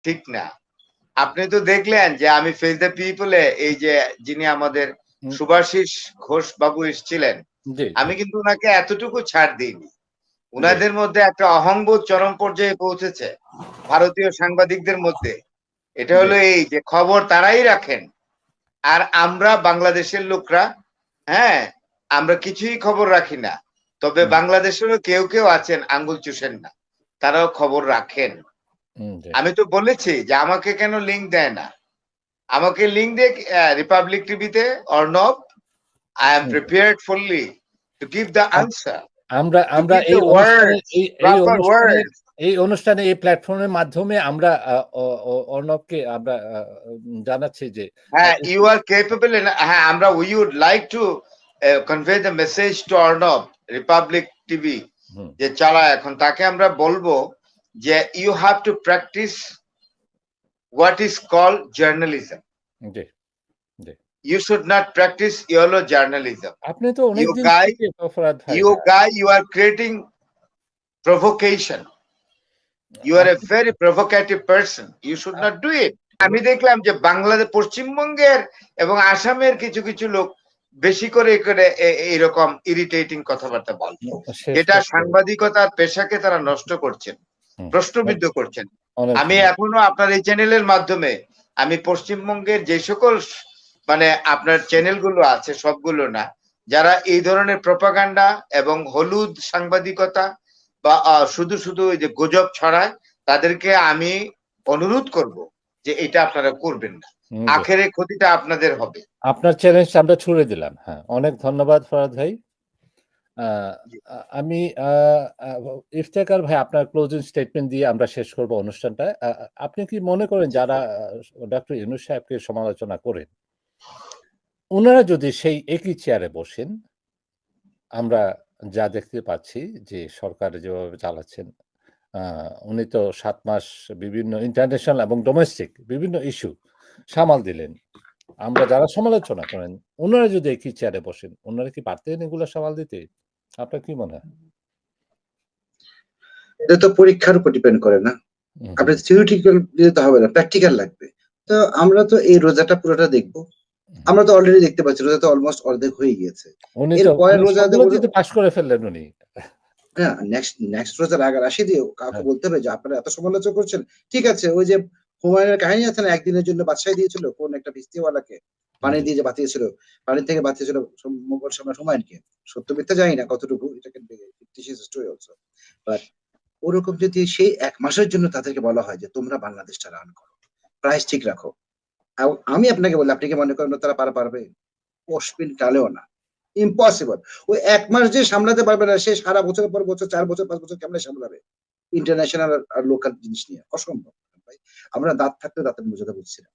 ঠিক না। আপনি তো দেখলেন যে আমি ফেস দ্য পিপলে এই যে যিনি আমাদের হুম, সুভাষিস ঘোষ বাবু এসেছিলেন, জি, জি, আমি কিন্তু উনাকে এতটুকু ছাড় দিইনি। জি, উনাদের মধ্যে একটা অহংবোধ চরম পর্যায়ে পৌঁছেছে ভারতীয় সাংবাদিকদের মধ্যে। এটা জি, হলো এই যে খবর তারাই রাখেন। আর আমরা বাংলাদেশের লোকরা, হ্যাঁ, আমরা কিছুই খবর রাখি না। তবে হুম, বাংলাদেশেরও কেউ আছেন আঙ্গুল চুষেন না। তারাও খবর রাখেন। জি, আমি তো বলেছি যে আমাকে কেন লিঙ্ক দেয় না? আমাকে লিঙ্ক দিয়ে রিপাবলিক টিভিতে Arnab, I am hmm. prepared fully to give the um- answer, আমরা to আমরা give এই the অনুষ্ঠানে words, এই এই proper অনুষ্ঠানে words. এই অনুষ্ঠানে এই প্ল্যাটফর্মের মাধ্যমে আমরা অর্ণবকে আমরা জানাচ্ছি যে You are capable and we would like to convey the message to Arnab, Republic TV, হুম, যে চালা এখন তাকে আমরা বলবো যে you have to practice what is called journalism. G, G. You should not practice YOLO journalism. আপনি তো You অনেকদিন guy, থেকে ফরহাদ ভাই। you are creating provocation. You are a আপনি very provocative person. You should not do it. আমি দেখলাম যে বাংলাদেশ, পশ্চিমবঙ্গের এবং আসামের কিছু লোক বেশি করে এইরকম ইরিটেটিং কথাবার্তা বলে, শেষ যেটা করতে হবে। সাংবাদিকতার পেশাকে তারা নষ্ট করছেন, হুম, প্রশ্নবিদ্ধ করছেন। অনেক আমি ধন্যবাদ। এখনো আপনার এই চ্যানেলের মাধ্যমে আমি পশ্চিমবঙ্গের যে সকল মানে আপনার চ্যানেলগুলো আছে সবগুলো না, যারা এই ধরনের প্রপাগান্ডা এবং হলুদ সাংবাদিকতা বা শুধু ওই যে গুজব ছড়ায়, তাদেরকে আমি অনুরোধ করব যে এটা আপনারা করবেন না। জি। আখেরে ক্ষতিটা আপনাদের হবে। আপনার চ্যালেঞ্জ আমরা ছুড়ে দিলাম। হ্যাঁ, অনেক ধন্যবাদ ফরহাদ ভাই। আ আ আমি আ আ ইফতেখার ভাই আপনার ক্লোজিং স্টেটমেন্ট দিয়ে আমরা শেষ করব অনুষ্ঠানটা। আপনি কি মনে করেন যারা ডক্টর ইউনূস সাহেবকে সমালোচনা করেন, উনারা যদি সেই একই চেয়ারে বসেন, আমরা যা দেখতে পাচ্ছি যে সরকার যেভাবে চালাচ্ছেন, আ উনি তো ৭ মাস বিভিন্ন ইন্টারন্যাশনাল এবং ডোমেস্টিক বিভিন্ন ইস্যু সামাল দিলেন। আমরা যারা সমালোচনা করেন, উনারা যদি একই চেয়ারে বসেন, উনারা কি পারতেন এগুলা সামাল দিতে? আপনার কি মনে হয়? এটা তো পরীক্ষার উপর ডিপেন্ড করে না। হুম, হুম, আপনার থিওরিটিক্যাল দিলে তো হবে না, প্র্যাকটিক্যাল লাগবে। তো আমরা তো এই রোজাটা পুরোটা দেখবো। হুম। আমরা তো অলরেডি দেখতে পাচ্ছি রোজা তো অলমোস্ট অর্ধেক হয়ে গিয়েছে। উনি এর তো পরের উনি রোজা দেব, সবগুলোতেই তো পাস করে ফেললেন উনি। হ্যাঁ, নেক্সট রোজার আগে আসি দিয়ে কাউকে হ্যাঁ, বলতে হবে যে আপনারা এত সমালোচনা করছেন। ঠিক আছে, ওই যে হুমায়ুনের কাহিনী আছে না, একদিনের জন্য বাদশাহী দিয়েছিল কোন একটা ভিস্তিওয়ালাকে, পানি জি। দিয়ে যে বাঁচিয়েছিল, পানি থেকে বাঁচিয়েছিল মুঘল সম্রাট হুমায়ুনকে। সত্য মিথ্যা জানি না কতটুকু, এটাকে স্টোরি অলসো। বাট ওরকম যদি সেই ১ মাসের জন্য তাদেরকে বলা হয় যে তোমরা বাংলাদেশটা রান করো, প্রাইস ঠিক রাখো। আমি আপনাকে বলি, আপনি কি মনে করেন তারা পারবে? অশ্বিন কালেও না। ইম্পসিবল। ওই ১ মাস যে সামলাতে পারবে না, সে সারা বছরের পর বছর ৪ বছর ৫ বছর কেমনে সামলাবে? ইন্টারন্যাশনাল আর লোকাল জিনিস নিয়ে। অসম্ভব ভাই। আমরা দাঁত থাকতে দাঁতের মর্যাদা বুঝছি না।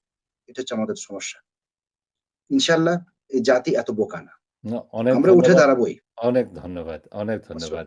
এটা হচ্ছে আমাদের সমস্যা। ইনশাআল্লাহ এই জাতি এত বোকা না। অনেক আমরা উঠে ধন্যবাদ, দাঁড়াবোই। অনেক ধন্যবাদ, অনেক অবশ্যই। ধন্যবাদ।